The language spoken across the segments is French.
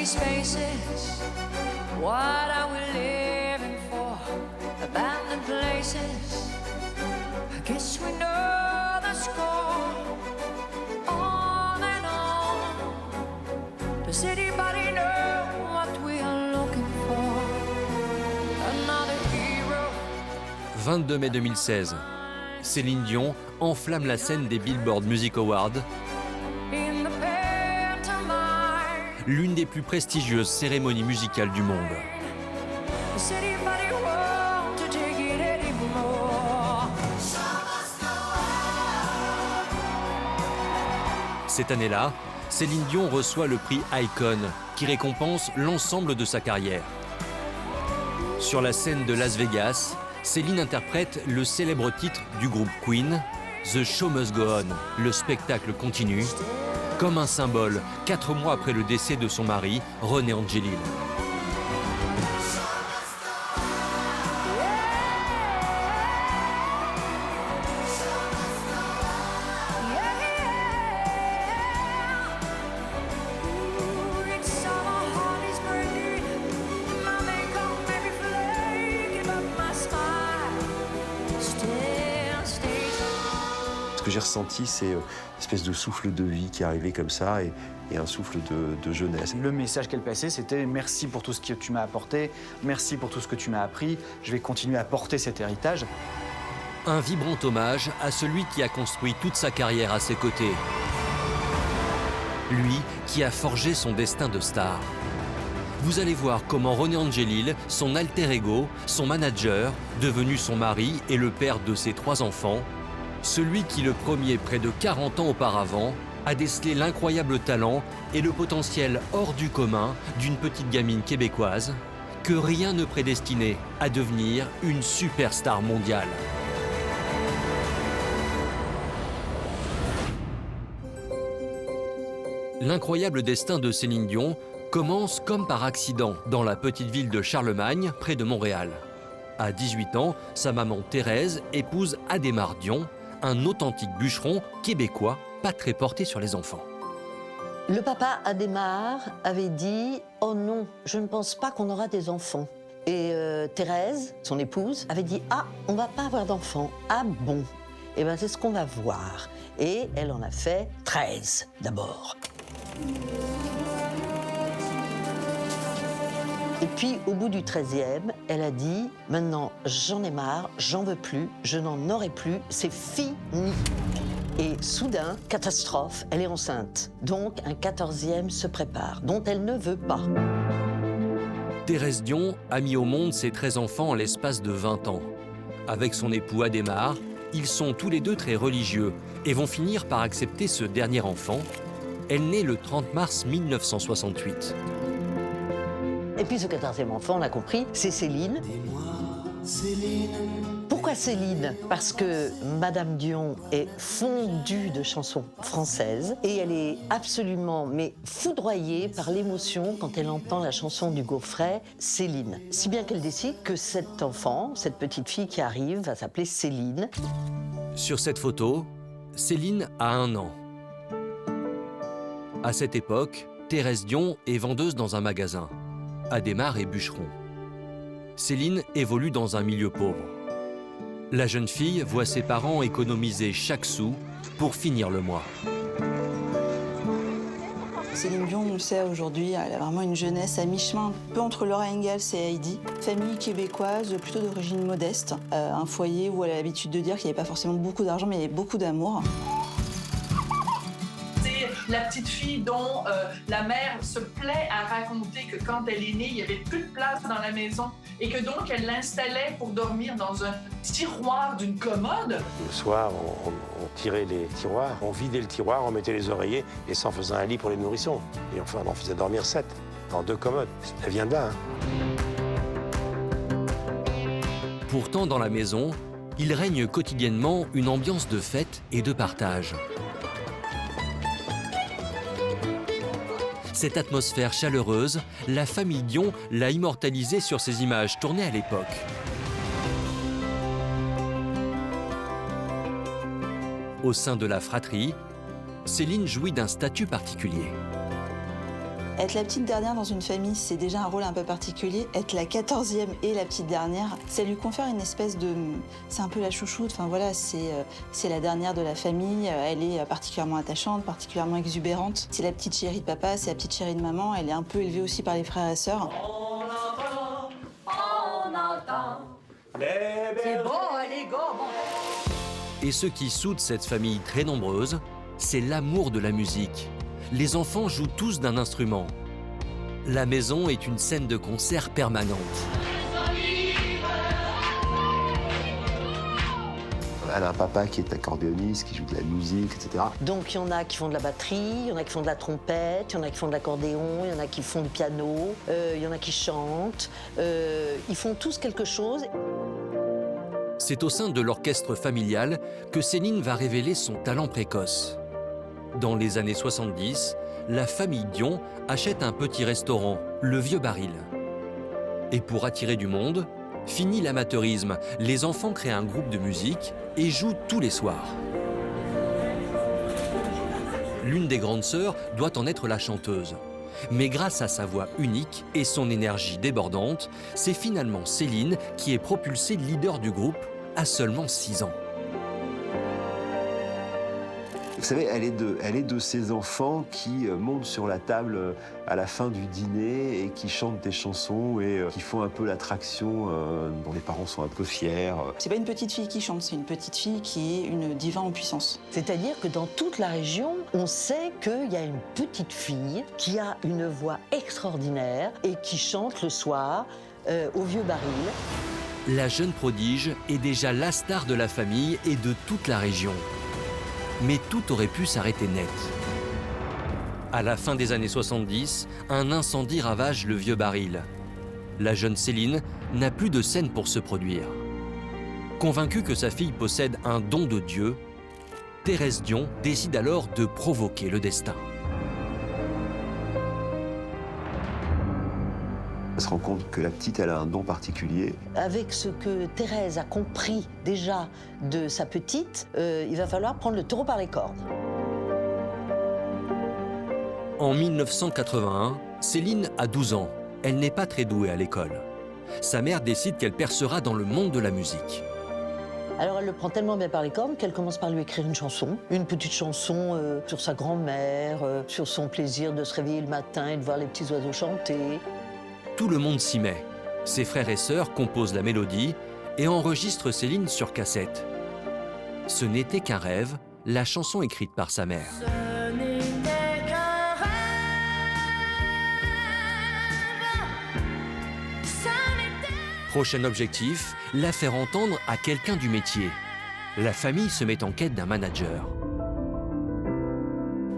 spaces. What are we living for? Abandoned places. I guess we know the score. On and on. Does anybody know what we are looking for? Another hero. 22 mai 2016. Céline Dion enflamme la scène des Billboard Music Awards, In the pantomime. l'une des plus prestigieuses cérémonies musicales du monde. Does anybody want to take it anymore? Cette année-là, Céline Dion reçoit le prix Icon, qui récompense l'ensemble de sa carrière. Sur la scène de Las Vegas, Céline interprète le célèbre titre du groupe Queen, The Show Must Go On, le spectacle continue, comme un symbole 4 mois après le décès de son mari, René Angélil. Ce que j'ai ressenti, c'est une espèce de souffle de vie qui arrivait comme ça et un souffle de jeunesse. Le message qu'elle passait, c'était merci pour tout ce que tu m'as apporté, merci pour tout ce que tu m'as appris, je vais continuer à porter cet héritage. Un vibrant hommage à celui qui a construit toute sa carrière à ses côtés. Lui qui a forgé son destin de star. Vous allez voir comment René Angélil, son alter ego, son manager, devenu son mari et le père de ses 3 enfants, celui qui le premier près de 40 ans auparavant a décelé l'incroyable talent et le potentiel hors du commun d'une petite gamine québécoise que rien ne prédestinait à devenir une superstar mondiale. L'incroyable destin de Céline Dion commence comme par accident dans la petite ville de Charlemagne, près de Montréal. À 18 ans, sa maman Thérèse épouse Adhémar Dion, un authentique bûcheron québécois pas très porté sur les enfants. Le papa Adhémar avait dit « Oh non, je ne pense pas qu'on aura des enfants ». Et Thérèse, son épouse, avait dit « Ah, on va pas avoir d'enfants. Ah bon ?» Eh bien, c'est ce qu'on va voir. Et elle en a fait 13 d'abord. Et puis, au bout du 13e, elle a dit « Maintenant, j'en ai marre, j'en veux plus, je n'en aurai plus, c'est fini ». Et soudain, catastrophe, elle est enceinte. Donc, un 14e se prépare, dont elle ne veut pas. Thérèse Dion a mis au monde ses 13 enfants en l'espace de 20 ans. Avec son époux Adhémar, ils sont tous les deux très religieux et vont finir par accepter ce dernier enfant. Elle naît le 30 mars 1968. Et puis ce 14e enfant, on l'a compris, c'est Céline. Pourquoi Céline? Parce que Madame Dion est fondue de chansons françaises et elle est absolument foudroyée par l'émotion quand elle entend la chanson du Gaufret, Céline. Si bien qu'elle décide que cet enfant, cette petite fille qui arrive, va s'appeler Céline. Sur cette photo, Céline a 1 an. À cette époque, Thérèse Dion est vendeuse dans un magasin. Adhémar est bûcheron. Céline évolue dans un milieu pauvre. La jeune fille voit ses parents économiser chaque sou pour finir le mois. Céline Dion, on le sait aujourd'hui, elle a vraiment une jeunesse à mi-chemin, un peu entre Laura Ingalls et Heidi. Famille québécoise, plutôt d'origine modeste. Un foyer où elle a l'habitude de dire qu'il n'y avait pas forcément beaucoup d'argent, mais il y avait beaucoup d'amour. La petite fille dont la mère se plaît à raconter que quand elle est née, il n'y avait plus de place dans la maison et que donc elle l'installait pour dormir dans un tiroir d'une commode. Le soir, on tirait les tiroirs, on vidait le tiroir, on mettait les oreillers et ça en faisait un lit pour les nourrissons. Et enfin, on en faisait dormir 7 dans 2 commodes. Elle vient de là. Pourtant, dans la maison, il règne quotidiennement une ambiance de fête et de partage. Cette atmosphère chaleureuse, la famille Dion l'a immortalisée sur ces images tournées à l'époque. Au sein de la fratrie, Céline jouit d'un statut particulier. Être la petite dernière dans une famille, c'est déjà un rôle un peu particulier. Être la 14e et la petite dernière, ça lui confère une espèce de... C'est un peu la chouchoute, enfin voilà, c'est la dernière de la famille. Elle est particulièrement attachante, particulièrement exubérante. C'est la petite chérie de papa, c'est la petite chérie de maman. Elle est un peu élevée aussi par les frères et sœurs. C'est bon, allez, go, bon. Et ce qui soude cette famille très nombreuse, c'est l'amour de la musique. Les enfants jouent tous d'un instrument. La maison est une scène de concert permanente. Elle a un papa qui est accordéoniste, qui joue de la musique, etc. Donc il y en a qui font de la batterie, il y en a qui font de la trompette, il y en a qui font de l'accordéon, il y en a qui font du piano, il y en a qui chantent. Ils font tous quelque chose. C'est au sein de l'orchestre familial que Céline va révéler son talent précoce. Dans les années 70, la famille Dion achète un petit restaurant, le Vieux Baril. Et pour attirer du monde, fini l'amateurisme, les enfants créent un groupe de musique et jouent tous les soirs. L'une des grandes sœurs doit en être la chanteuse. Mais grâce à sa voix unique et son énergie débordante, c'est finalement Céline qui est propulsée leader du groupe à seulement 6 ans. Vous savez, elle est de ces enfants qui montent sur la table à la fin du dîner et qui chantent des chansons et qui font un peu l'attraction dont les parents sont un peu fiers. C'est pas une petite fille qui chante, c'est une petite fille qui est une diva en puissance. C'est-à-dire que dans toute la région, on sait qu'il y a une petite fille qui a une voix extraordinaire et qui chante le soir au Vieux Baril. La jeune prodige est déjà la star de la famille et de toute la région. Mais tout aurait pu s'arrêter net. À la fin des années 70, un incendie ravage le Vieux Baril. La jeune Céline n'a plus de scène pour se produire. Convaincue que sa fille possède un don de Dieu, Thérèse Dion décide alors de provoquer le destin. Elle se rend compte que la petite, elle a un don particulier. Avec ce que Thérèse a compris déjà de sa petite, il va falloir prendre le taureau par les cornes. En 1981, Céline a 12 ans. Elle n'est pas très douée à l'école. Sa mère décide qu'elle percera dans le monde de la musique. Alors elle le prend tellement bien par les cornes qu'elle commence par lui écrire une petite chanson sur sa grand-mère, sur son plaisir de se réveiller le matin et de voir les petits oiseaux chanter. Tout le monde s'y met. Ses frères et sœurs composent la mélodie et enregistrent Céline sur cassette. Ce n'était qu'un rêve, la chanson écrite par sa mère. Ce n'était qu'un rêve. Ça n'était... Prochain objectif, la faire entendre à quelqu'un du métier. La famille se met en quête d'un manager.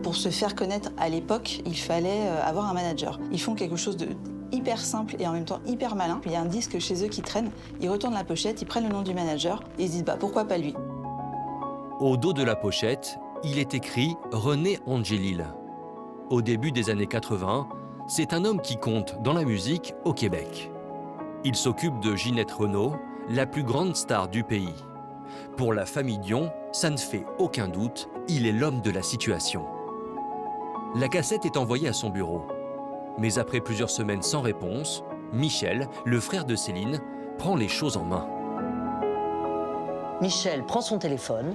Pour se faire connaître à l'époque, il fallait avoir un manager. Ils font quelque chose de hyper simple et en même temps hyper malin. Il y a un disque chez eux qui traîne, ils retournent la pochette, ils prennent le nom du manager et ils se disent bah pourquoi pas lui. Au dos de la pochette, il est écrit René Angelil. Au début des années 80, c'est un homme qui compte dans la musique au Québec. Il s'occupe de Ginette Renault, la plus grande star du pays. Pour la famille Dion, ça ne fait aucun doute, il est l'homme de la situation. La cassette est envoyée à son bureau. Mais après plusieurs semaines sans réponse, Michel, le frère de Céline, prend les choses en main. Michel prend son téléphone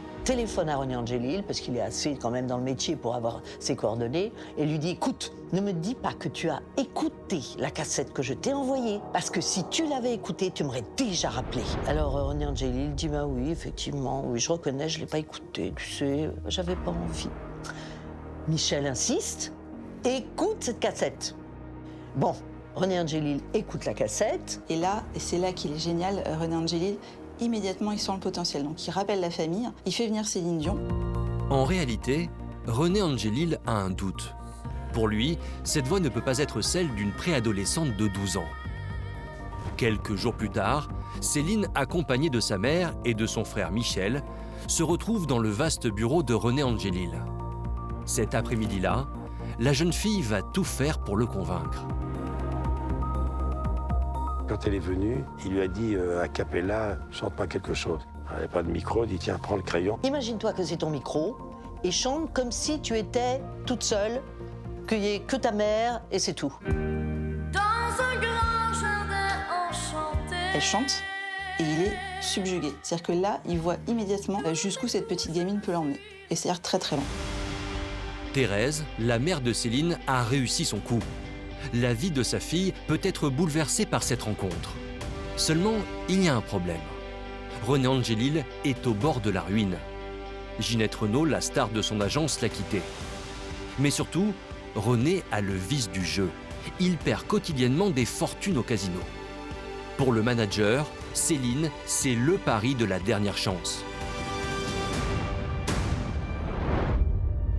à René Angelil, parce qu'il est assez quand même dans le métier pour avoir ses coordonnées, et lui dit « Écoute, ne me dis pas que tu as écouté la cassette que je t'ai envoyée, parce que si tu l'avais écoutée, tu m'aurais déjà rappelé. » Alors René Angelil dit « Bah oui, effectivement, oui, je reconnais, je ne l'ai pas écoutée, tu sais, j'avais pas envie. » Michel insiste, écoute cette cassette. Bon, René Angelil écoute la cassette. Et là, et c'est là qu'il est génial, René Angelil, immédiatement il sent le potentiel. Donc il rappelle la famille, il fait venir Céline Dion. En réalité, René Angelil a un doute. Pour lui, cette voix ne peut pas être celle d'une préadolescente de 12 ans. Quelques jours plus tard, Céline, accompagnée de sa mère et de son frère Michel, se retrouve dans le vaste bureau de René Angelil. Cet après-midi-là, la jeune fille va tout faire pour le convaincre. Quand elle est venue, il lui a dit a cappella, chante-moi quelque chose. Elle n'avait pas de micro, il dit tiens, prends le crayon. Imagine-toi que c'est ton micro et chante comme si tu étais toute seule qu'il n'y ait que ta mère et c'est tout. Dans un grand jardin enchanté. Elle chante et il est subjugué. C'est-à-dire que là, il voit immédiatement jusqu'où cette petite gamine peut l'emmener. Et c'est-à-dire très très loin. Thérèse, la mère de Céline, a réussi son coup. La vie de sa fille peut être bouleversée par cette rencontre. Seulement, il y a un problème. René Angelil est au bord de la ruine. Ginette Renault, la star de son agence, l'a quitté. Mais surtout, René a le vice du jeu. Il perd quotidiennement des fortunes au casino. Pour le manager, Céline, c'est le pari de la dernière chance.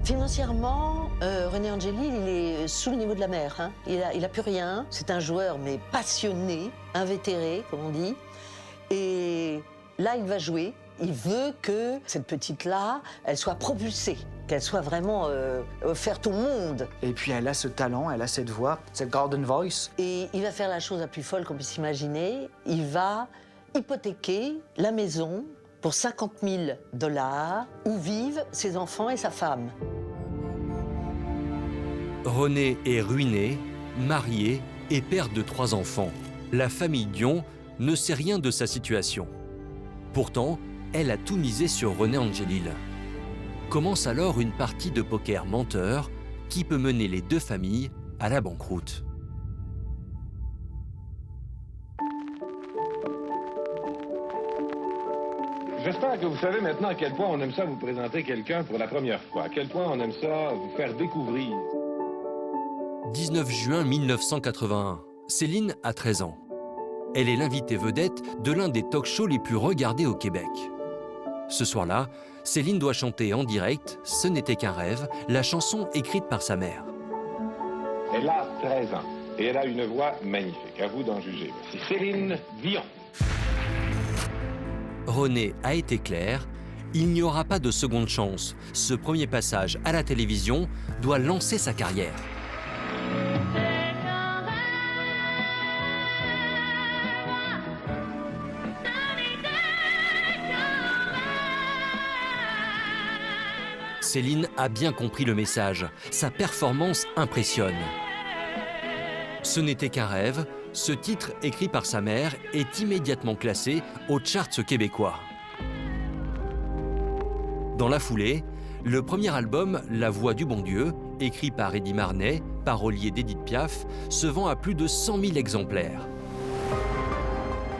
Financièrement, René Angelil, il est sous le niveau de la mer. Hein. Il a plus rien. C'est un joueur, mais passionné, invétéré, comme on dit. Et là, il va jouer. Il veut que cette petite-là, elle soit propulsée, qu'elle soit vraiment offerte au monde. Et puis elle a ce talent, elle a cette voix, cette golden voice. Et il va faire la chose la plus folle qu'on puisse imaginer. Il va hypothéquer la maison pour 50 000 $ où vivent ses enfants et sa femme. René est ruiné, marié et père de 3 enfants. La famille Dion ne sait rien de sa situation. Pourtant, elle a tout misé sur René Angelil. Commence alors une partie de poker menteur qui peut mener les 2 familles à la banqueroute. J'espère que vous savez maintenant à quel point on aime ça vous présenter quelqu'un pour la première fois, à quel point on aime ça vous faire découvrir. 19 juin 1981, Céline a 13 ans. Elle est l'invitée vedette de l'un des talk-shows les plus regardés au Québec. Ce soir-là, Céline doit chanter en direct « Ce n'était qu'un rêve », la chanson écrite par sa mère. Elle a 13 ans et elle a une voix magnifique, à vous d'en juger. C'est Céline Dion. René a été clair, il n'y aura pas de seconde chance. Ce premier passage à la télévision doit lancer sa carrière. Céline a bien compris le message. Sa performance impressionne. Ce n'était qu'un rêve. Ce titre, écrit par sa mère, est immédiatement classé aux charts québécois. Dans la foulée, le premier album, La Voix du Bon Dieu, écrit par Eddie Marnay, parolier d'Édith Piaf, se vend à plus de 100 000 exemplaires.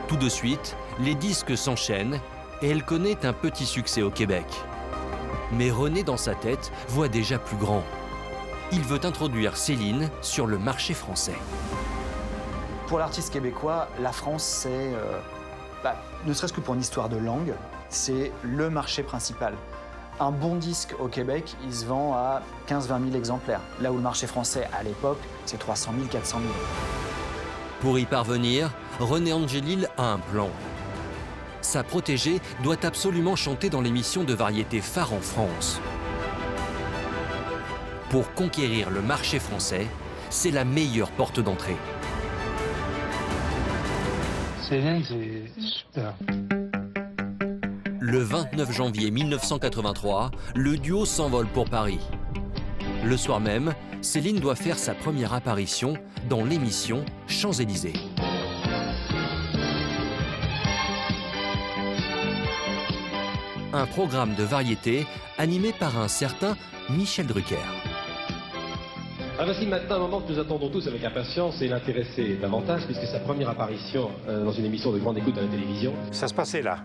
Tout de suite, les disques s'enchaînent et elle connaît un petit succès au Québec. Mais René, dans sa tête, voit déjà plus grand. Il veut introduire Céline sur le marché français. Pour l'artiste québécois, la France, c'est, ne serait-ce que pour une histoire de langue, c'est le marché principal. Un bon disque au Québec, il se vend à 15-20 000 exemplaires. Là où le marché français, à l'époque, c'est 300 000, 400 000. Pour y parvenir, René Angelil a un plan. Sa protégée doit absolument chanter dans l'émission de variété phare en France. Pour conquérir le marché français, c'est la meilleure porte d'entrée. Céline, c'est super. Le 29 janvier 1983, le duo s'envole pour Paris. Le soir même, Céline doit faire sa première apparition dans l'émission Champs-Élysées. Un programme de variété animé par un certain Michel Drucker. Voici maintenant un moment que nous attendons tous avec impatience et l'intéresser davantage, puisque sa première apparition dans une émission de grande écoute à la télévision. Ça se passait là,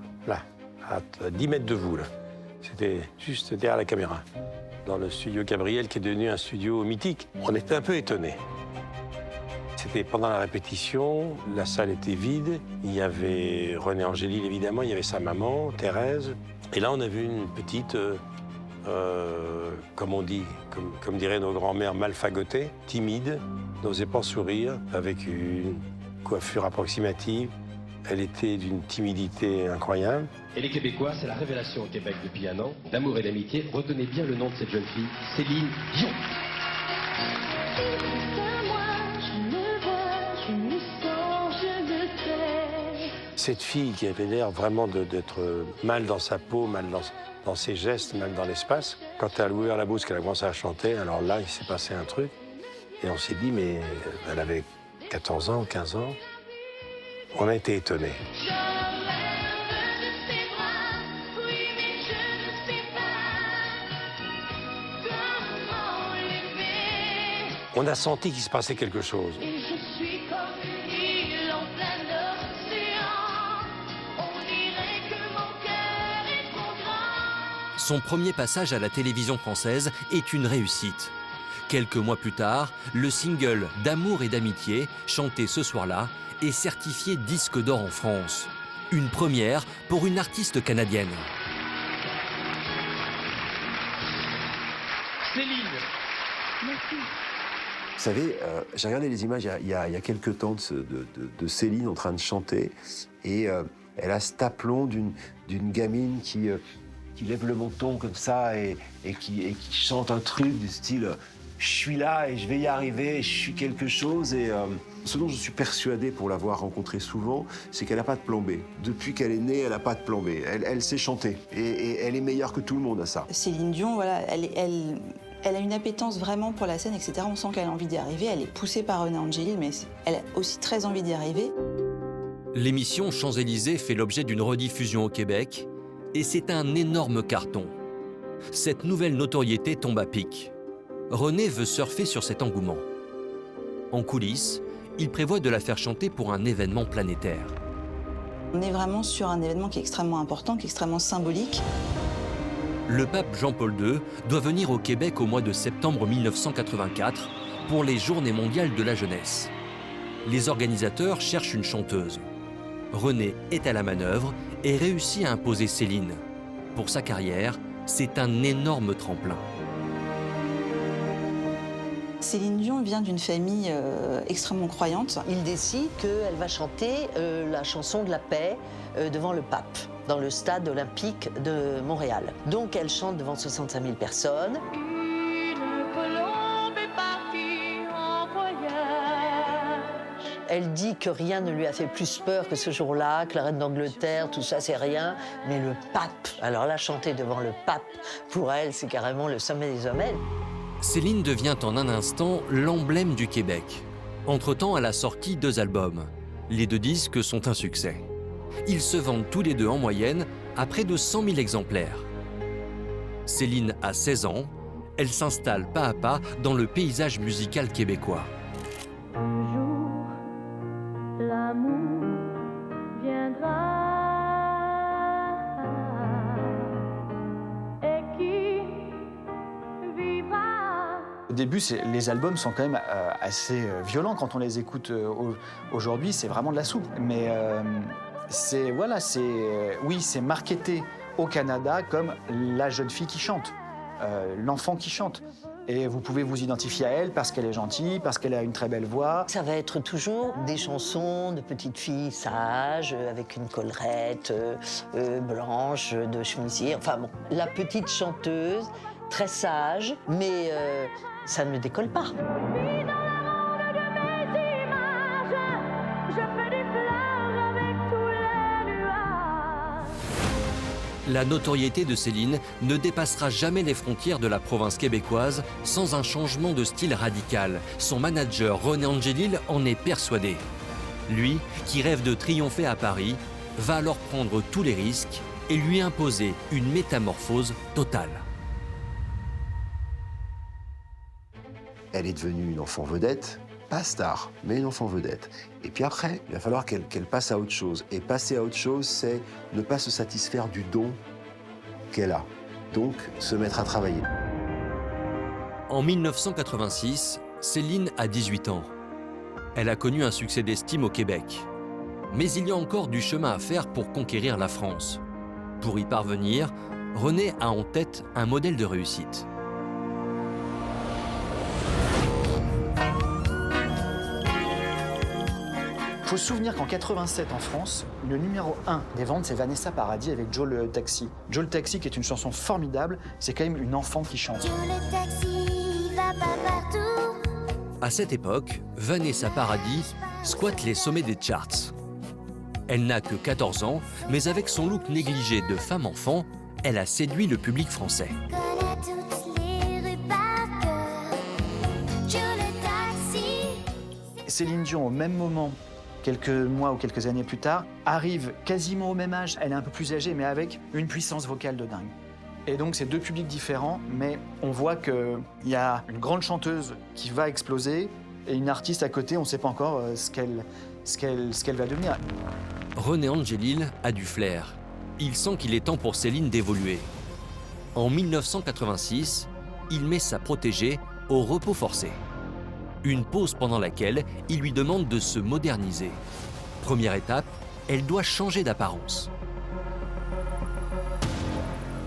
à 10 mètres de vous. C'était juste derrière la caméra, dans le studio Gabriel, qui est devenu un studio mythique. On était un peu étonnés. C'était pendant la répétition, la salle était vide, il y avait René Angelil évidemment, il y avait sa maman, Thérèse, et là on a vu une petite, comme on dit, comme diraient nos grands-mères, mal fagotée, timide, n'osait pas sourire, avec une coiffure approximative. Elle était d'une timidité incroyable. Et les Québécois, c'est la révélation au Québec depuis un an, d'amour et d'amitié. Retenez bien le nom de cette jeune fille, Céline Dion. Cette fille qui avait l'air vraiment d'être mal dans sa peau, mal dans ses gestes, mal dans l'espace, quand elle a ouvert la bouche, qu'elle a commencé à chanter, alors là, il s'est passé un truc. Et on s'est dit, mais elle avait 14 ans, 15 ans. On a été étonnés. On a senti qu'il se passait quelque chose. Son premier passage à la télévision française est une réussite. Quelques mois plus tard, le single D'amour et d'amitié, chanté ce soir-là, est certifié disque d'or en France. Une première pour une artiste canadienne. Céline. Vous savez, j'ai regardé les images il y a quelques temps de Céline en train de chanter, et elle a cet aplomb d'une gamine qui lève le menton comme ça et qui chante un truc du style « je suis là et je vais y arriver, je suis quelque chose ». Et ce dont je suis persuadé pour l'avoir rencontrée souvent, c'est qu'elle n'a pas de plan B. Depuis qu'elle est née, elle n'a pas de plan B. Elle sait chanter et elle est meilleure que tout le monde à ça. Céline Dion, voilà, elle a une appétence vraiment pour la scène, etc. On sent qu'elle a envie d'y arriver. Elle est poussée par René Angélil, mais elle a aussi très envie d'y arriver. L'émission Champs-Élysées fait l'objet d'une rediffusion au Québec et c'est un énorme carton. Cette nouvelle notoriété tombe à pic. René veut surfer sur cet engouement. En coulisses, il prévoit de la faire chanter pour un événement planétaire. On est vraiment sur un événement qui est extrêmement important, qui est extrêmement symbolique. Le pape Jean-Paul II doit venir au Québec au mois de septembre 1984 pour les Journées mondiales de la jeunesse. Les organisateurs cherchent une chanteuse. René est à la manœuvre et réussit à imposer Céline. Pour sa carrière, c'est un énorme tremplin. Céline Dion vient d'une famille extrêmement croyante. Il décide qu'elle va chanter la chanson de la paix devant le pape, dans le stade olympique de Montréal. Donc elle chante devant 65 000 personnes. Elle dit que rien ne lui a fait plus peur que ce jour-là, que la reine d'Angleterre, tout ça, c'est rien. Mais le pape, alors là, chanter devant le pape, pour elle, c'est carrément le sommet des sommets. Céline devient en un instant l'emblème du Québec. Entre-temps, elle a sorti 2 albums. Les 2 disques sont un succès. Ils se vendent tous les deux en moyenne à près de 100 000 exemplaires. Céline a 16 ans. Elle s'installe pas à pas dans le paysage musical québécois. L'amour viendra et qui vivra. Au début, les albums sont quand même assez violents quand on les écoute aujourd'hui. C'est vraiment de la soupe. Mais c'est marketé au Canada comme la jeune fille qui chante, l'enfant qui chante. Et vous pouvez vous identifier à elle parce qu'elle est gentille, parce qu'elle a une très belle voix. Ça va être toujours des chansons de petites filles sages, avec une collerette blanche, de chemisier. Enfin bon, la petite chanteuse, très sage, mais ça ne décolle pas. La notoriété de Céline ne dépassera jamais les frontières de la province québécoise sans un changement de style radical. Son manager René Angélil en est persuadé. Lui, qui rêve de triompher à Paris, va alors prendre tous les risques et lui imposer une métamorphose totale. Elle est devenue une enfant vedette, pas star, mais une enfant vedette. Et puis après, il va falloir qu'elle passe à autre chose. Et passer à autre chose, c'est ne pas se satisfaire du don qu'elle a. Donc, se mettre à travailler. En 1986, Céline a 18 ans. Elle a connu un succès d'estime au Québec. Mais il y a encore du chemin à faire pour conquérir la France. Pour y parvenir, René a en tête un modèle de réussite. Il faut se souvenir qu'en 87 en France, le numéro 1 des ventes, c'est Vanessa Paradis avec Joe le Taxi. Joe le Taxi, qui est une chanson formidable, c'est quand même une enfant qui chante. Joe le taxi va pas partout. À cette époque, Vanessa Paradis squatte les sommets des charts. Elle n'a que 14 ans, mais avec son look négligé de femme-enfant, elle a séduit le public français. Connais toutes les rues par cœur. Joe le Céline Dion, au même moment, quelques mois ou quelques années plus tard, arrive quasiment au même âge. Elle est un peu plus âgée, mais avec une puissance vocale de dingue. Et donc, c'est deux publics différents, mais on voit qu'il y a une grande chanteuse qui va exploser et une artiste à côté, on ne sait pas encore ce qu'elle va devenir. René Angelil a du flair. Il sent qu'il est temps pour Céline d'évoluer. En 1986, il met sa protégée au repos forcé. Une pause pendant laquelle il lui demande de se moderniser. Première étape, elle doit changer d'apparence.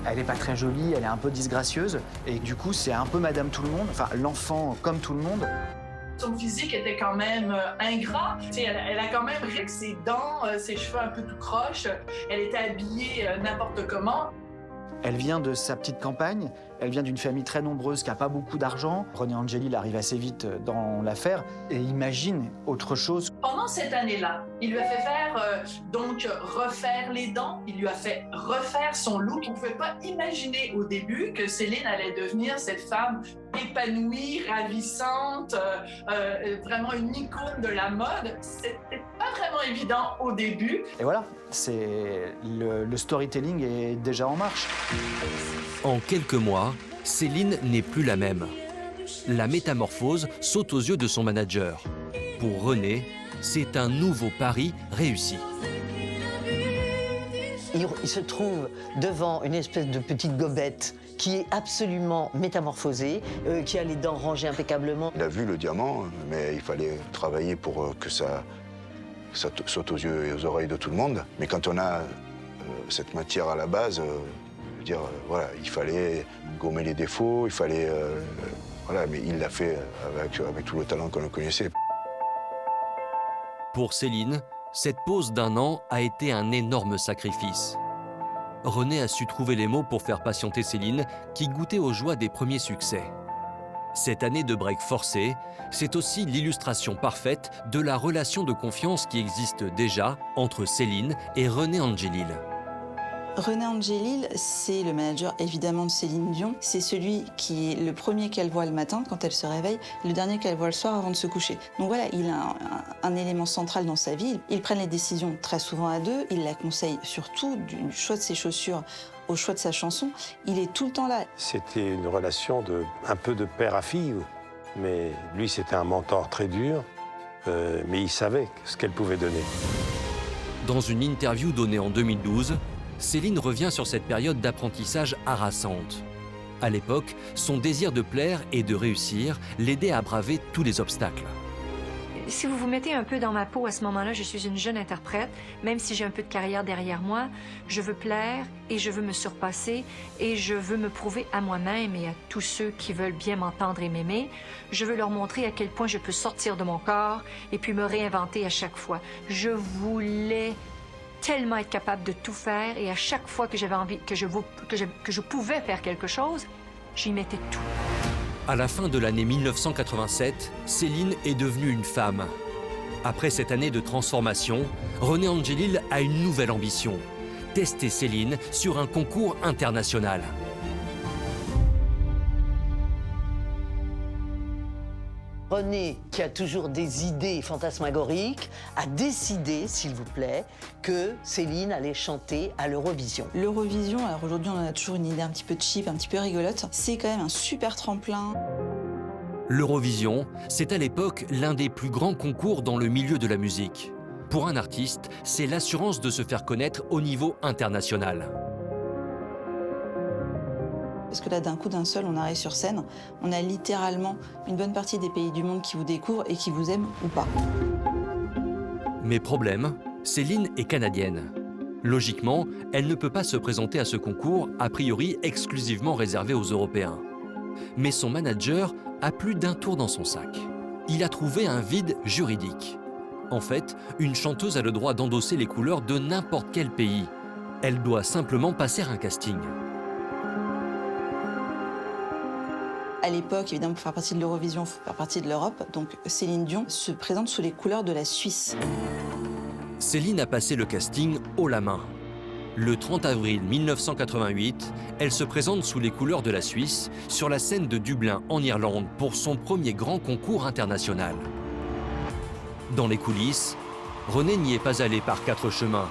Elle n'est pas très jolie, elle est un peu disgracieuse, et du coup, c'est un peu Madame Tout-le-Monde, enfin l'enfant comme tout le monde. Son physique était quand même ingrat. Elle a quand même ri que ses dents, ses cheveux un peu tout croches. Elle était habillée n'importe comment. Elle vient de sa petite campagne, elle vient d'une famille très nombreuse qui n'a pas beaucoup d'argent. René Angelil arrive assez vite dans l'affaire et imagine autre chose. Pendant cette année-là, il lui a fait faire, donc refaire les dents, il lui a fait refaire son look. On ne pouvait pas imaginer au début que Céline allait devenir cette femme épanouie, ravissante, vraiment une icône de la mode. C'était pas vraiment évident au début. Et voilà, le storytelling est déjà en marche. En quelques mois, Céline n'est plus la même. La métamorphose saute aux yeux de son manager. Pour René, c'est un nouveau pari réussi. Il se trouve devant une espèce de petite gobette qui est absolument métamorphosée, qui a les dents rangées impeccablement. Il a vu le diamant, mais il fallait travailler pour que ça saute aux yeux et aux oreilles de tout le monde. Mais quand on a cette matière à la base, voilà, il fallait gommer les défauts, il fallait... voilà, mais il l'a fait avec tout le talent qu'on le connaissait. Pour Céline, cette pause d'1 an a été un énorme sacrifice. René a su trouver les mots pour faire patienter Céline, qui goûtait aux joies des premiers succès. Cette année de break forcé, c'est aussi l'illustration parfaite de la relation de confiance qui existe déjà entre Céline et René Angelil. René Angelil, c'est le manager évidemment de Céline Dion. C'est celui qui est le premier qu'elle voit le matin quand elle se réveille, le dernier qu'elle voit le soir avant de se coucher. Donc voilà, il a un élément central dans sa vie. Ils prennent les décisions très souvent à deux. Il la conseille surtout du choix de ses chaussures au choix de sa chanson. Il est tout le temps là. C'était une relation un peu de père à fille, mais lui c'était un mentor très dur, mais il savait ce qu'elle pouvait donner. Dans une interview donnée en 2012, Céline revient sur cette période d'apprentissage harassante. À l'époque, son désir de plaire et de réussir l'aidait à braver tous les obstacles. Si vous vous mettez un peu dans ma peau à ce moment-là, je suis une jeune interprète, même si j'ai un peu de carrière derrière moi, je veux plaire et je veux me surpasser et je veux me prouver à moi-même et à tous ceux qui veulent bien m'entendre et m'aimer. Je veux leur montrer à quel point je peux sortir de mon corps et puis me réinventer à chaque fois. Je voulais tellement être capable de tout faire et à chaque fois que j'avais envie, que je pouvais faire quelque chose, j'y mettais tout. À la fin de l'année 1987, Céline est devenue une femme. Après cette année de transformation, René Angelil a une nouvelle ambition, tester Céline sur un concours international. René, qui a toujours des idées fantasmagoriques, a décidé, s'il vous plaît, que Céline allait chanter à l'Eurovision. L'Eurovision, alors aujourd'hui on a toujours une idée un petit peu cheap, un petit peu rigolote, c'est quand même un super tremplin. L'Eurovision, c'est à l'époque l'un des plus grands concours dans le milieu de la musique. Pour un artiste, c'est l'assurance de se faire connaître au niveau international. Parce que là, d'un coup, d'un seul, on arrive sur scène, on a littéralement une bonne partie des pays du monde qui vous découvrent et qui vous aiment ou pas. Mais problème, Céline est canadienne. Logiquement, elle ne peut pas se présenter à ce concours, a priori exclusivement réservé aux Européens. Mais son manager a plus d'un tour dans son sac. Il a trouvé un vide juridique. En fait, une chanteuse a le droit d'endosser les couleurs de n'importe quel pays. Elle doit simplement passer un casting. À l'époque, évidemment, pour faire partie de l'Eurovision, il faut faire partie de l'Europe. Donc Céline Dion se présente sous les couleurs de la Suisse. Céline a passé le casting haut la main. Le 30 avril 1988, elle se présente sous les couleurs de la Suisse sur la scène de Dublin en Irlande pour son premier grand concours international. Dans les coulisses, Renée n'y est pas allée par 4 chemins.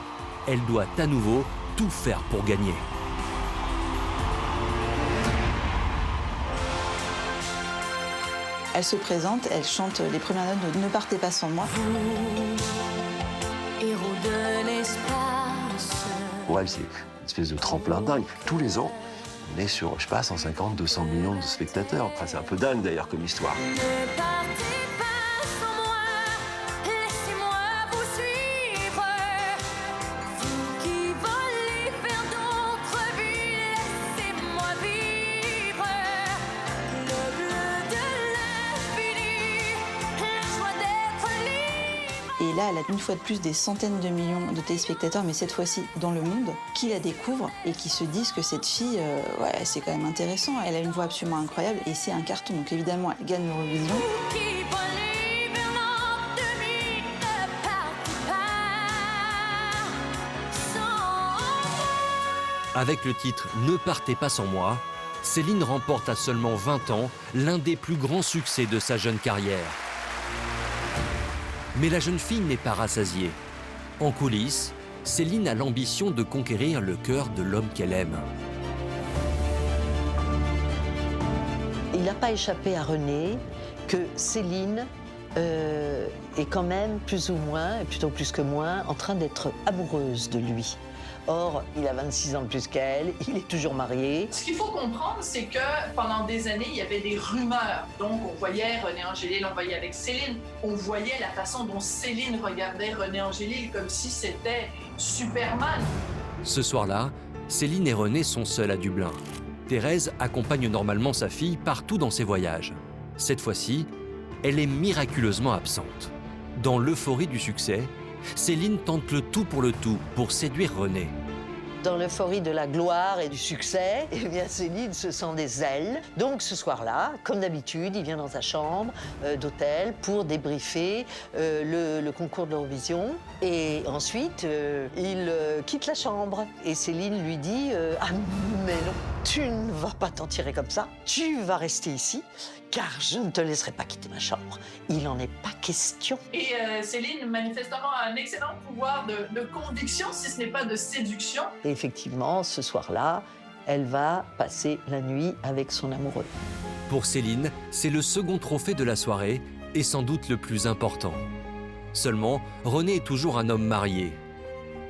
Elle doit à nouveau tout faire pour gagner. Elle se présente, elle chante les premières notes de Ne partez pas sans moi. Héros de l'espace. Pour elle, c'est une espèce de tremplin dingue. Tous les ans, on est sur, je sais pas, 150, 200 millions de spectateurs. Enfin, c'est un peu dingue d'ailleurs comme histoire. Ne partez pas sans moi, laissez-moi vous suivre. Vous qui volez vers d'autres vies, laissez-moi vivre. Le bleu de l'infini, la joie d'être libre. Et là, elle a une fois de plus des centaines de millions de téléspectateurs, mais cette fois-ci dans le monde, qui la découvrent et qui se disent que cette fille, ouais, c'est quand même intéressant. Elle a une voix absolument incroyable et c'est un carton. Donc évidemment, elle gagne l'Eurovision. Qui volez vers notre vie, ne partez pas sans moi. Avec le titre « Ne partez pas sans moi », Céline remporte à seulement 20 ans l'un des plus grands succès de sa jeune carrière. Mais la jeune fille n'est pas rassasiée. En coulisses, Céline a l'ambition de conquérir le cœur de l'homme qu'elle aime. Il n'a pas échappé à René que Céline est quand même plus ou moins, et plutôt plus que moins, en train d'être amoureuse de lui. Or, il a 26 ans de plus qu'elle, il est toujours marié. Ce qu'il faut comprendre, c'est que pendant des années, il y avait des rumeurs. Donc, on voyait René Angélil, on voyait avec Céline. On voyait la façon dont Céline regardait René Angélil comme si c'était Superman. Ce soir-là, Céline et René sont seuls à Dublin. Thérèse accompagne normalement sa fille partout dans ses voyages. Cette fois-ci, elle est miraculeusement absente. Dans l'euphorie du succès, Céline tente le tout pour séduire René. Dans l'euphorie de la gloire et du succès, eh bien Céline se sent des ailes. Donc ce soir-là, comme d'habitude, il vient dans sa chambre d'hôtel pour débriefer le concours de l'Eurovision. Et ensuite, il quitte la chambre. Et Céline lui dit « Ah mais non, tu ne vas pas t'en tirer comme ça. Tu vas rester ici, car je ne te laisserai pas quitter ma chambre. Il n'en est pas question. » Et Céline, manifestement, a un excellent pouvoir de conviction, si ce n'est pas de séduction. Et effectivement, ce soir-là, elle va passer la nuit avec son amoureux. Pour Céline, c'est le second trophée de la soirée et sans doute le plus important. Seulement, René est toujours un homme marié.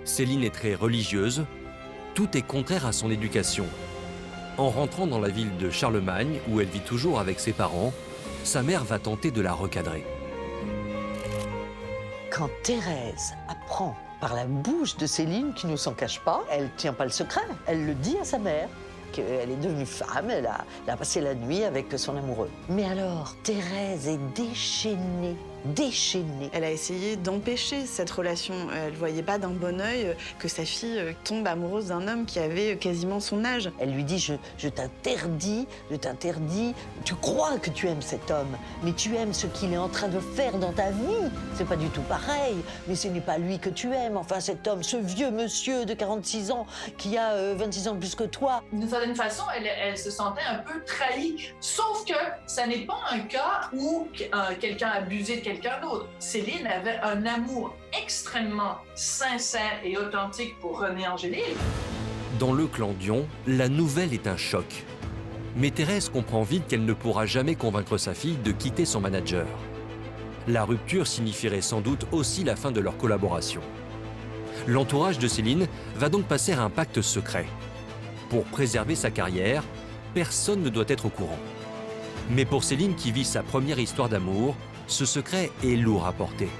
Céline est très religieuse. Tout est contraire à son éducation. En rentrant dans la ville de Charlemagne, où elle vit toujours avec ses parents, sa mère va tenter de la recadrer. Quand Thérèse apprend par la bouche de Céline, qui ne s'en cache pas, elle ne tient pas le secret. Elle le dit à sa mère, qu'elle est devenue femme, elle a passé la nuit avec son amoureux. Mais alors, Thérèse est déchaînée. Elle a essayé d'empêcher cette relation. Elle ne voyait pas d'un bon œil que sa fille tombe amoureuse d'un homme qui avait quasiment son âge. Elle lui dit je t'interdis, tu crois que tu aimes cet homme, mais tu aimes ce qu'il est en train de faire dans ta vie. C'est pas du tout pareil, mais ce n'est pas lui que tu aimes. Enfin, cet homme, ce vieux monsieur de 46 ans qui a 26 ans de plus que toi. D'une certaine façon, elle se sentait un peu trahie. Sauf que ça n'est pas un cas où quelqu'un a abusé de quelqu'un d'autre. Céline avait un amour extrêmement sincère et authentique pour René Angélil. Dans le clan Dion, la nouvelle est un choc. Mais Thérèse comprend vite qu'elle ne pourra jamais convaincre sa fille de quitter son manager. La rupture signifierait sans doute aussi la fin de leur collaboration. L'entourage de Céline va donc passer à un pacte secret. Pour préserver sa carrière, personne ne doit être au courant. Mais pour Céline qui vit sa première histoire d'amour, ce secret est lourd à porter.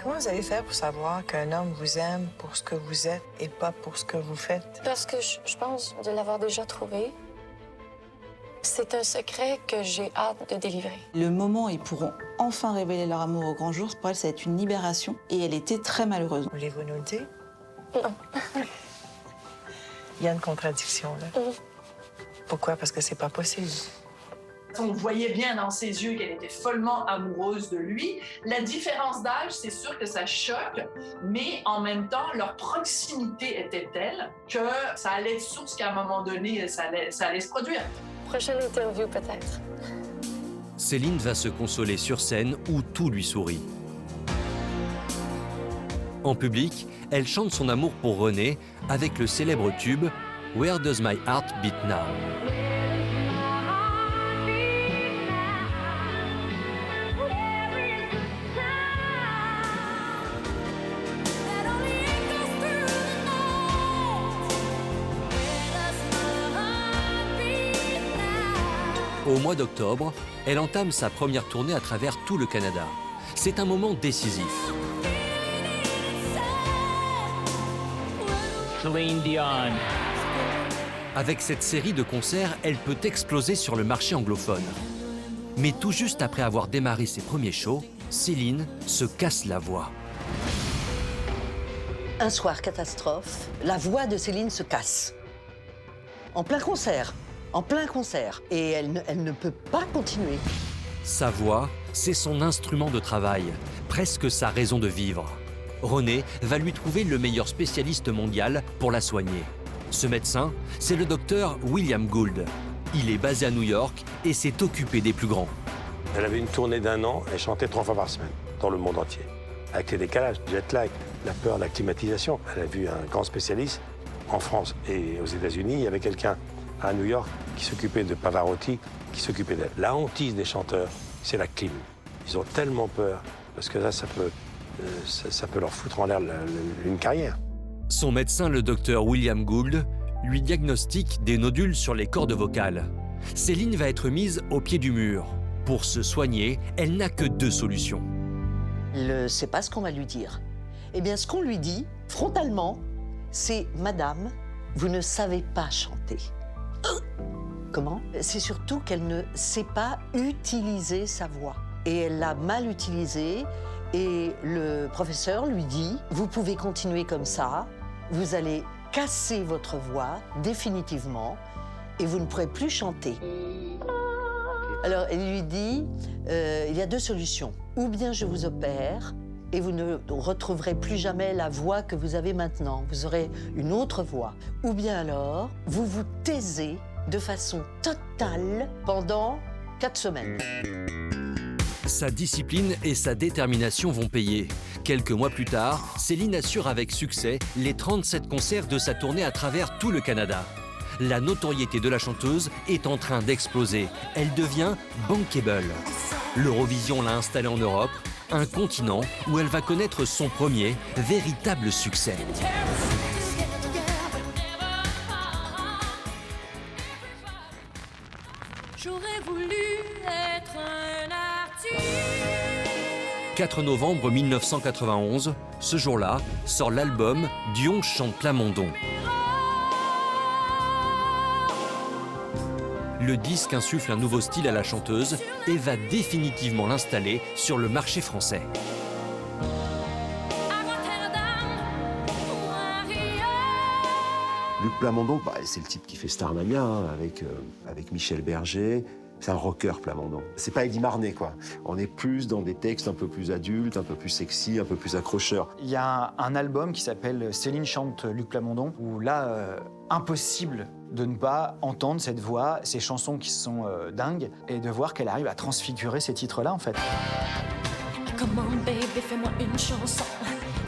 Comment vous avez fait pour savoir qu'un homme vous aime pour ce que vous êtes et pas pour ce que vous faites? Parce que je pense de l'avoir déjà trouvé. C'est un secret que j'ai hâte de délivrer. Le moment où ils pourront enfin révéler leur amour au grand jour, pour elle, ça va être une libération. Et elle était très malheureuse. Voulez-vous nous le dire? Non. Il y a une contradiction, là. Pourquoi? Parce que c'est pas possible. On voyait bien dans ses yeux qu'elle était follement amoureuse de lui. La différence d'âge, c'est sûr que ça choque, mais en même temps, leur proximité était telle que ça allait être source qu'à un moment donné, ça allait se produire. Prochaine interview, peut-être. Céline va se consoler sur scène où tout lui sourit. En public, elle chante son amour pour René avec le célèbre tube « Where Does My Heart Beat Now ». Au mois d'octobre, elle entame sa première tournée à travers tout le Canada. C'est un moment décisif. Céline Dion. Avec cette série de concerts, elle peut exploser sur le marché anglophone. Mais tout juste après avoir démarré ses premiers shows, Céline se casse la voix. Un soir, catastrophe, la voix de Céline se casse. En plein concert. En plein concert. Et elle ne peut pas continuer. Sa voix, c'est son instrument de travail, presque sa raison de vivre. René va lui trouver le meilleur spécialiste mondial pour la soigner. Ce médecin, c'est le docteur William Gould. Il est basé à New York et s'est occupé des plus grands. Elle avait une tournée d'1 an, elle chantait 3 fois par semaine, dans le monde entier. Avec les décalages, jet lag, la peur de la climatisation. Elle a vu un grand spécialiste en France et aux États-Unis. Il y avait quelqu'un à New York qui s'occupait de Pavarotti, qui s'occupait d'elle. La hantise des chanteurs, c'est la clim. Ils ont tellement peur, parce que là, ça peut leur foutre en l'air une carrière. Son médecin, le docteur William Gould, lui diagnostique des nodules sur les cordes vocales. Céline va être mise au pied du mur. Pour se soigner, elle n'a que 2 solutions. Il ne sait pas ce qu'on va lui dire. Eh bien, ce qu'on lui dit, frontalement, c'est « Madame, vous ne savez pas chanter ». Comment? C'est surtout qu'elle ne sait pas utiliser sa voix. Et elle l'a mal utilisée. Et le professeur lui dit « Vous pouvez continuer comme ça, vous allez casser votre voix définitivement et vous ne pourrez plus chanter. » Alors, elle lui dit il y a 2 solutions. Ou bien je vous opère et vous ne retrouverez plus jamais la voix que vous avez maintenant. Vous aurez une autre voix. Ou bien alors, vous vous taisez de façon totale pendant 4 semaines. Sa discipline et sa détermination vont payer. Quelques mois plus tard, Céline assure avec succès les 37 concerts de sa tournée à travers tout le Canada. La notoriété de la chanteuse est en train d'exploser. Elle devient bankable. L'Eurovision l'a installée en Europe, un continent où elle va connaître son premier véritable succès. J'aurais voulu être un artiste. 4 novembre 1991, ce jour-là, sort l'album « Dion chante Plamondon ». Le disque insuffle un nouveau style à la chanteuse et va définitivement l'installer sur le marché français. Luc Plamondon, c'est le type qui fait Starmania hein, avec Michel Berger. C'est un rocker, Plamondon. C'est pas Eddie Marnet, quoi. On est plus dans des textes un peu plus adultes, un peu plus sexy, un peu plus accrocheurs. Il y a un album qui s'appelle Céline chante Luc Plamondon, où là, impossible de ne pas entendre cette voix, ces chansons qui sont dingues, et de voir qu'elle arrive à transfigurer ces titres-là, en fait. Comment, baby, fais-moi une chanson.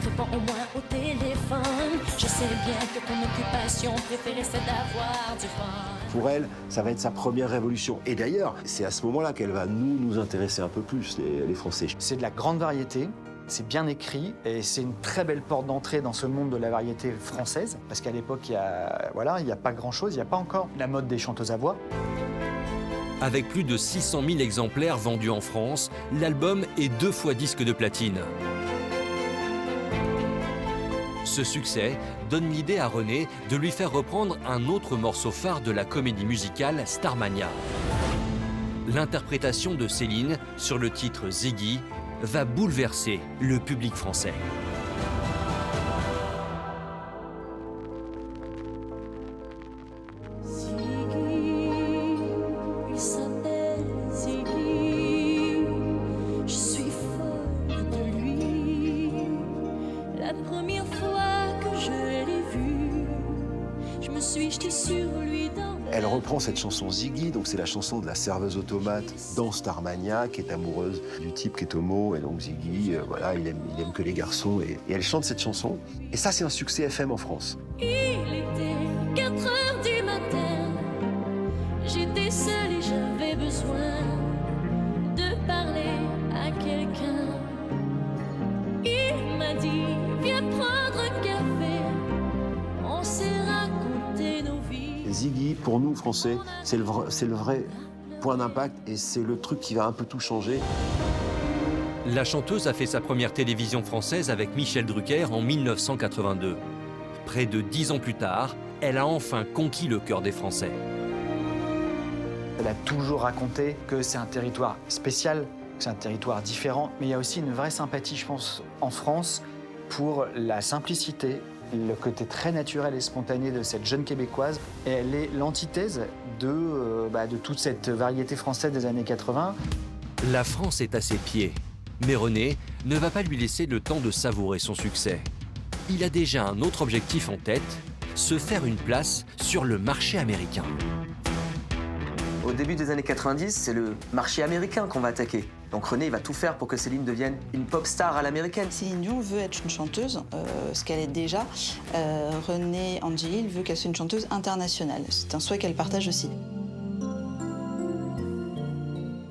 Réponds au moins au téléphone. Je sais bien que ton occupation préférée, c'est d'avoir du fun. Pour elle, ça va être sa première révolution. Et d'ailleurs, c'est à ce moment-là qu'elle va nous intéresser un peu plus, les Français. C'est de la grande variété, c'est bien écrit, et c'est une très belle porte d'entrée dans ce monde de la variété française, parce qu'à l'époque, il n'y a pas grand-chose, il n'y a pas encore la mode des chanteuses à voix. Avec plus de 600 000 exemplaires vendus en France, l'album est 2 fois disque de platine. Ce succès donne l'idée à René de lui faire reprendre un autre morceau phare de la comédie musicale Starmania. L'interprétation de Céline sur le titre Ziggy va bouleverser le public français. Il s'appelle Ziggy. Je suis folle de lui. La première fois que je l'ai vu, je me suis Puis-je sur lui dans Elle reprend cette chanson Ziggy, donc c'est la chanson de la serveuse automate dans Starmania, qui est amoureuse du type qui est homo, et donc Ziggy, voilà, il aime que les garçons, et elle chante cette chanson. Et ça, c'est un succès FM en France. Il était 4 heures du matin. J'étais seule et j'avais besoin de parler à quelqu'un. Il m'a dit, viens prendre un café. On s'est raconté nos vies. Ziggy, pour nous, Français, c'est le vrai point d'impact, et c'est le truc qui va un peu tout changer. La chanteuse a fait sa première télévision française avec Michel Drucker en 1982. Près de 10 ans plus tard, elle a enfin conquis le cœur des Français. Elle a toujours raconté que c'est un territoire spécial, que c'est un territoire différent, mais il y a aussi une vraie sympathie, je pense, en France pour la simplicité, le côté très naturel et spontané de cette jeune Québécoise. Et elle est l'antithèse de toute cette variété française des années 80. La France est à ses pieds, mais René ne va pas lui laisser le temps de savourer son succès. Il a déjà un autre objectif en tête, se faire une place sur le marché américain. Au début des années 90, c'est le marché américain qu'on va attaquer. Donc René, il va tout faire pour que Céline devienne une pop star à l'américaine. Céline Dion veut être une chanteuse, ce qu'elle est déjà. René Angélil veut qu'elle soit une chanteuse internationale. C'est un souhait qu'elle partage aussi.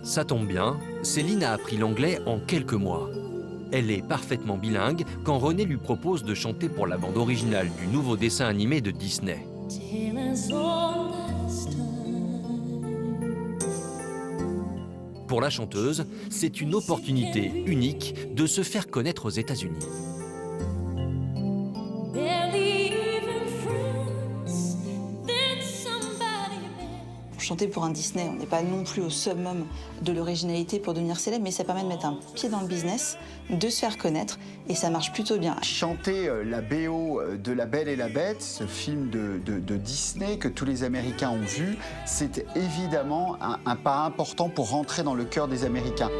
Ça tombe bien, Céline a appris l'anglais en quelques mois. Elle est parfaitement bilingue quand René lui propose de chanter pour la bande originale du nouveau dessin animé de Disney. Pour la chanteuse, c'est une opportunité unique de se faire connaître aux États-Unis. Chanter pour un Disney, on n'est pas non plus au summum de l'originalité pour devenir célèbre, mais ça permet de mettre un pied dans le business, de se faire connaître, et ça marche plutôt bien. Chanter la BO de La Belle et la Bête, ce film de Disney que tous les Américains ont vu, c'est évidemment un pas important pour rentrer dans le cœur des Américains.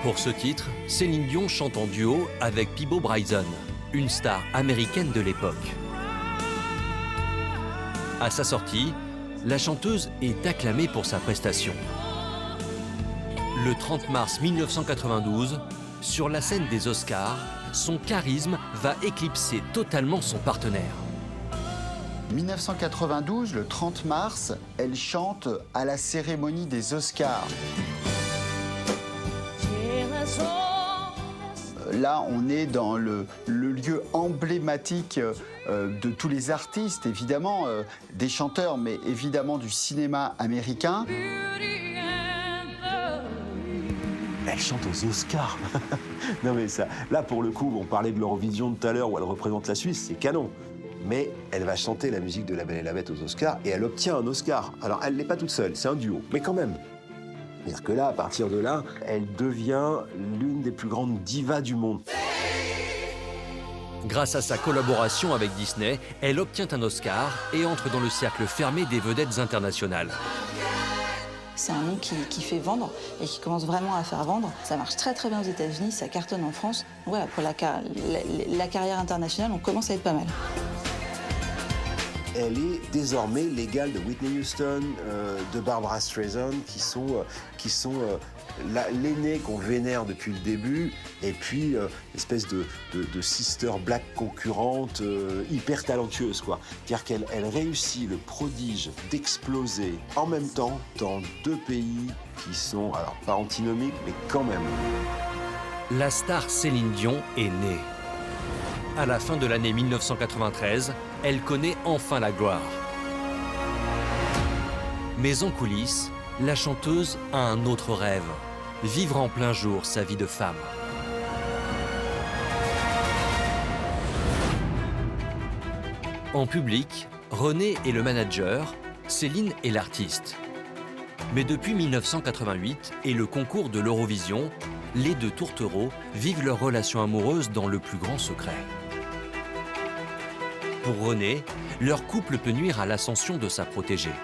Pour ce titre, Céline Dion chante en duo avec Peabo Bryson, une star américaine de l'époque. À sa sortie, la chanteuse est acclamée pour sa prestation. Le 30 mars 1992, sur la scène des Oscars, son charisme va éclipser totalement son partenaire. 1992, le 30 mars, elle chante à la cérémonie des Oscars. Là, on est dans le lieu emblématique de tous les artistes, évidemment, des chanteurs, mais évidemment du cinéma américain. Elle chante aux Oscars. Non mais ça, là pour le coup, on parlait de l'Eurovision tout à l'heure où elle représente la Suisse, c'est canon. Mais elle va chanter la musique de La Belle et la Bête aux Oscars et elle obtient un Oscar. Alors elle n'est pas toute seule, c'est un duo, mais quand même. C'est-à-dire que là, à partir de là, elle devient l'une des plus grandes divas du monde. Grâce à sa collaboration avec Disney, elle obtient un Oscar et entre dans le cercle fermé des vedettes internationales. C'est un nom qui fait vendre et qui commence vraiment à faire vendre. Ça marche très très bien aux États-Unis, ça cartonne en France. Voilà, pour la carrière internationale, on commence à être pas mal. Elle est désormais l'égale de Whitney Houston, de Barbra Streisand, qui sont l'aînée qu'on vénère depuis le début, et puis espèce de sister black concurrente hyper talentueuse, quoi. C'est-à-dire qu'elle réussit le prodige d'exploser en même temps dans deux pays qui sont, alors pas antinomiques, mais quand même. La star Céline Dion est née. À la fin de l'année 1993, elle connaît enfin la gloire. Mais en coulisses, la chanteuse a un autre rêve, vivre en plein jour sa vie de femme. En public, René est le manager, Céline est l'artiste. Mais depuis 1988 et le concours de l'Eurovision, les deux tourtereaux vivent leur relation amoureuse dans le plus grand secret. Pour René, leur couple peut nuire à l'ascension de sa protégée.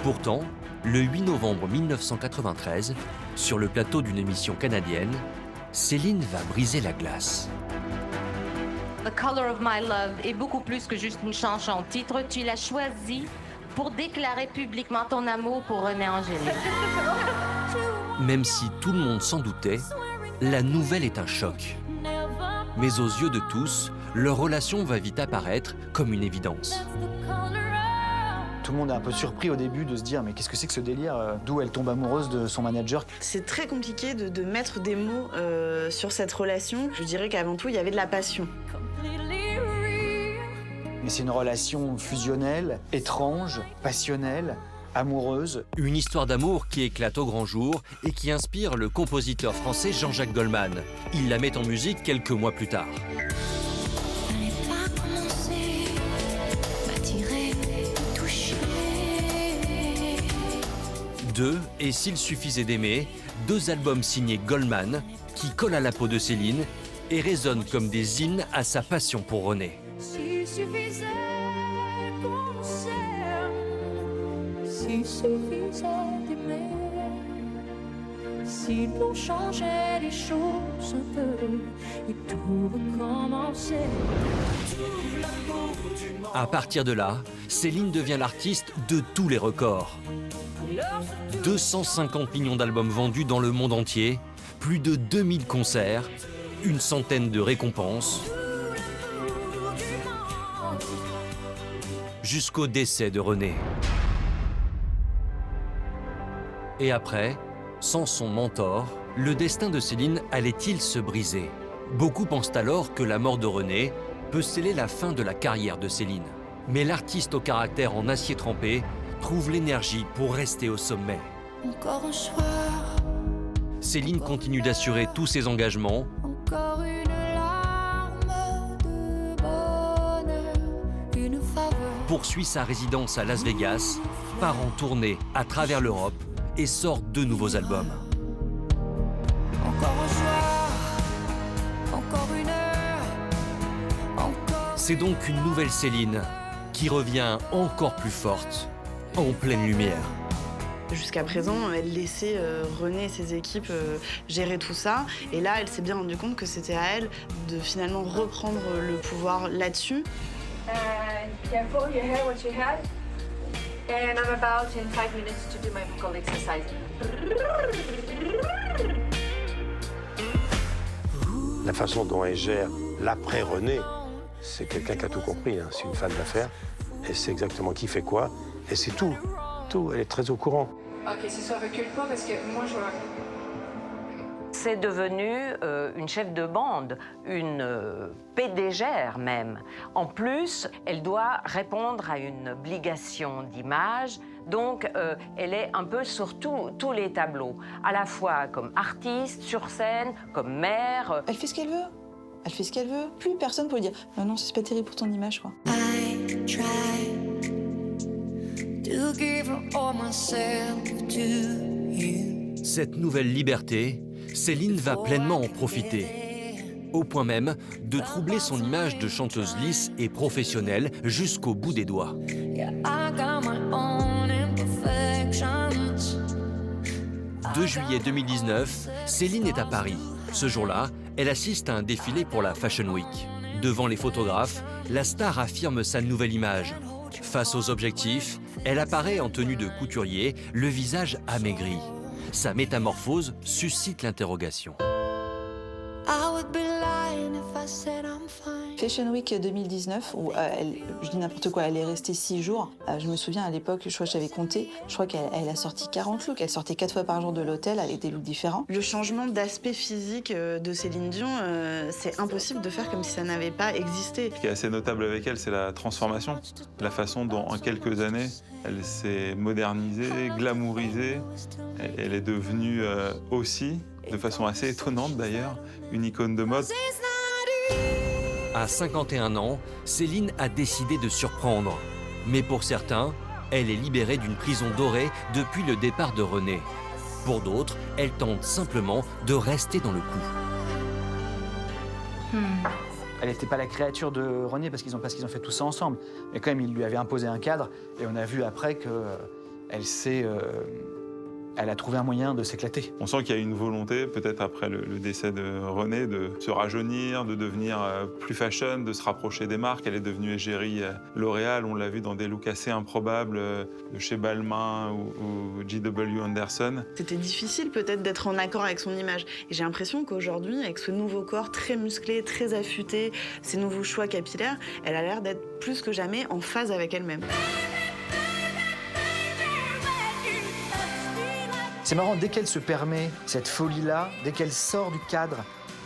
Pourtant, Le 8 novembre 1993, sur le plateau d'une émission canadienne, Céline va briser la glace. The Color of My Love est beaucoup plus que juste une chanson titre. Tu l'as choisie pour déclarer publiquement ton amour pour René Angélil. Même si tout le monde s'en doutait, la nouvelle est un choc. Mais aux yeux de tous, leur relation va vite apparaître comme une évidence. Tout le monde est un peu surpris au début de se dire mais qu'est-ce que c'est que ce délire, d'où elle tombe amoureuse de son manager. C'est très compliqué de mettre des mots sur cette relation. Je dirais qu'avant tout, il y avait de la passion. Mais c'est une relation fusionnelle, étrange, passionnelle, amoureuse. Une histoire d'amour qui éclate au grand jour et qui inspire le compositeur français Jean-Jacques Goldman. Il la met en musique quelques mois plus tard. Deux, et s'il suffisait d'aimer, 2 albums signés Goldman qui collent à la peau de Céline et résonnent comme des hymnes à sa passion pour René. S'il suffisait qu'on s'aime, s'il suffisait d'aimer, si l'on changeait les choses un peu et tout recommençait. À partir de là, Céline devient l'artiste de tous les records. 250 millions d'albums vendus dans le monde entier, plus de 2000 concerts, une centaine de récompenses, jusqu'au décès de René. Et après, sans son mentor, le destin de Céline allait-il se briser? Beaucoup pensent alors que la mort de René peut sceller la fin de la carrière de Céline. Mais l'artiste au caractère en acier trempé trouve l'énergie pour rester au sommet. Encore un soir, Céline continue d'assurer tous ses engagements, encore une larme de bonheur, une faveur. poursuit sa résidence à Las Vegas, part en tournée à travers l'Europe et sort 2 nouveaux albums. Encore un soir, encore une heure, encore. C'est donc une nouvelle Céline qui revient encore plus forte, en pleine lumière. Jusqu'à présent, elle laissait René et ses équipes gérer tout ça. Et là, elle s'est bien rendue compte que c'était à elle de finalement reprendre le pouvoir là-dessus. Careful, you hear what you had? And I'm about in 5 minutes to do my vocal exercise. La façon dont elle gère l'après-René, c'est quelqu'un qui a tout compris, hein. C'est une femme d'affaires, et c'est exactement qui fait quoi, et c'est tout. Tout, elle est très au courant. Ok, c'est ça, recule pas parce que moi je vais. C'est devenu une chef de bande, une PDGère même. En plus, elle doit répondre à une obligation d'image, donc elle est un peu sur tous les tableaux, à la fois comme artiste, sur scène, comme mère. Elle fait ce qu'elle veut. Elle fait ce qu'elle veut. Plus personne peut dire « Non, c'est pas terrible pour ton image, quoi ». Cette nouvelle liberté, Céline va pleinement en profiter, au point même de troubler son image de chanteuse lisse et professionnelle jusqu'au bout des doigts. 2 juillet 2019, Céline est à Paris. Ce jour-là, elle assiste à un défilé pour la Fashion Week. Devant les photographes, la star affirme sa nouvelle image. Face aux objectifs, elle apparaît en tenue de couturier, le visage amaigri. Sa métamorphose suscite l'interrogation. Fashion Week 2019, où je dis n'importe quoi, elle est restée 6 jours. Je me souviens à l'époque, je crois que j'avais compté, je crois qu'elle a sorti 40 looks. Elle sortait 4 fois par jour de l'hôtel avec des looks différents. Le changement d'aspect physique de Céline Dion, c'est impossible de faire comme si ça n'avait pas existé. Ce qui est assez notable avec elle, c'est la transformation. La façon dont, en quelques années, elle s'est modernisée, glamourisée. Elle est devenue aussi, de façon assez étonnante d'ailleurs, une icône de mode. À 51 ans, Céline a décidé de surprendre. Mais pour certains, elle est libérée d'une prison dorée depuis le départ de René. Pour d'autres, elle tente simplement de rester dans le coup. Elle n'était pas la créature de René parce qu'ils ont fait tout ça ensemble. Mais quand même, il lui avait imposé un cadre. Et on a vu après que Elle a trouvé un moyen de s'éclater. On sent qu'il y a une volonté, peut-être après le décès de René, de se rajeunir, de devenir plus fashion, de se rapprocher des marques. Elle est devenue égérie L'Oréal, on l'a vu dans des looks assez improbables de chez Balmain ou J.W. Anderson. C'était difficile peut-être d'être en accord avec son image. Et j'ai l'impression qu'aujourd'hui, avec ce nouveau corps très musclé, très affûté, ces nouveaux choix capillaires, elle a l'air d'être plus que jamais en phase avec elle-même. C'est marrant, dès qu'elle se permet cette folie-là, dès qu'elle sort du cadre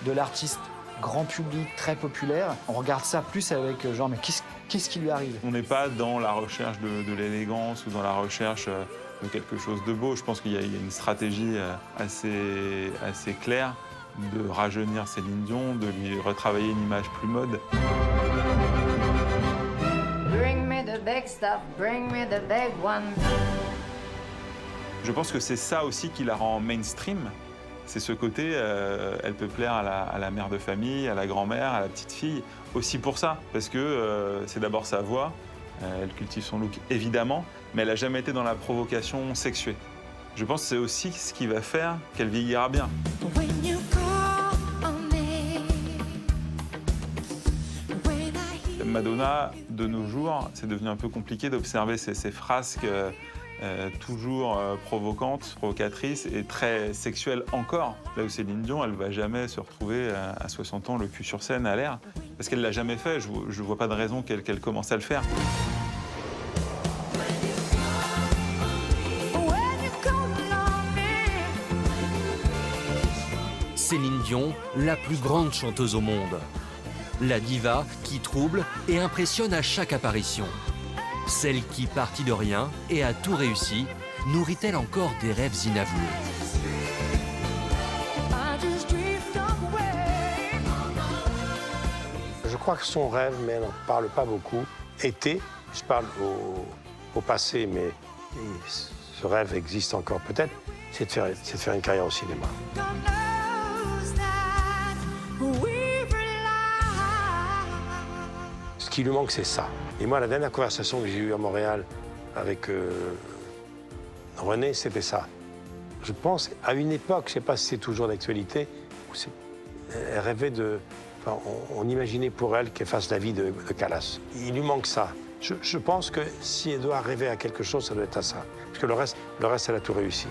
de l'artiste grand public, très populaire, on regarde ça plus avec genre, mais qu'est-ce qui lui arrive? On n'est pas dans la recherche de l'élégance ou dans la recherche de quelque chose de beau. Je pense qu'il y a une stratégie assez claire de rajeunir Céline Dion, de lui retravailler une image plus mode. Bring me the big stuff, bring me the big one. Je pense que c'est ça aussi qui la rend mainstream. C'est ce côté, elle peut plaire à la mère de famille, à la grand-mère, à la petite fille, aussi pour ça. Parce que c'est d'abord sa voix, elle cultive son look évidemment, mais elle n'a jamais été dans la provocation sexuée. Je pense que c'est aussi ce qui va faire qu'elle vieillira bien. Madonna, de nos jours, c'est devenu un peu compliqué d'observer ces frasques toujours provocantes, provocatrices et très sexuelles encore. Là où Céline Dion, elle ne va jamais se retrouver à 60 ans le cul sur scène à l'air, parce qu'elle ne l'a jamais fait. Je ne vois pas de raison qu'elle commence à le faire. Céline Dion, la plus grande chanteuse au monde. La diva qui trouble et impressionne à chaque apparition. Celle qui, partie de rien et a tout réussi, nourrit-elle encore des rêves inavoués? Je crois que son rêve, mais elle n'en parle pas beaucoup, était, je parle au passé, mais ce rêve existe encore peut-être, c'est de faire une carrière au cinéma. Ce qui lui manque, c'est ça. Et moi, la dernière conversation que j'ai eue à Montréal avec René, c'était ça. Je pense, à une époque, je ne sais pas si c'est toujours d'actualité, elle rêvait de... Enfin, on imaginait pour elle qu'elle fasse la vie de Calas. Il lui manque ça. Je pense que si elle doit rêver à quelque chose, ça doit être à ça. Parce que le reste, elle a tout réussi.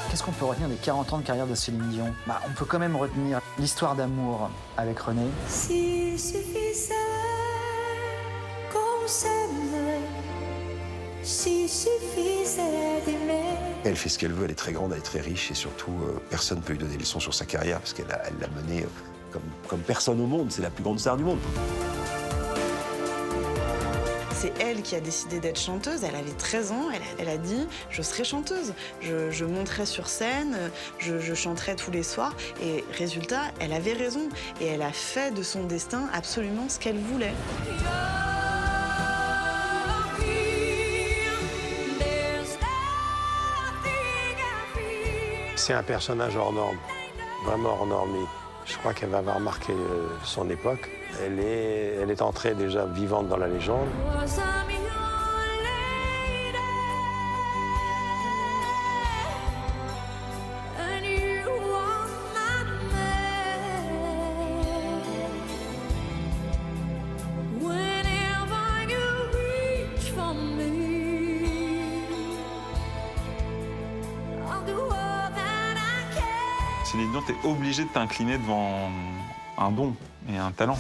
Qu'est-ce qu'on peut retenir des 40 ans de carrière de Céline Dion? On peut quand même retenir l'histoire d'amour avec René. S'il suffisait qu'on s'aime, s'il suffisait d'aimer. Elle fait ce qu'elle veut, elle est très grande, elle est très riche et surtout, personne ne peut lui donner des leçons sur sa carrière parce qu'elle l'a menée comme personne au monde. C'est la plus grande star du monde. C'est elle qui a décidé d'être chanteuse. Elle avait 13 ans, elle a dit « je serai chanteuse, je monterai sur scène, je chanterai tous les soirs ». Et résultat, elle avait raison. Et elle a fait de son destin absolument ce qu'elle voulait. C'est un personnage hors norme, vraiment hors norme. Je crois qu'elle va avoir marqué son époque. Elle est entrée déjà vivante dans la légende. Céline Dion, t'es obligé de t'incliner devant un don et un talent.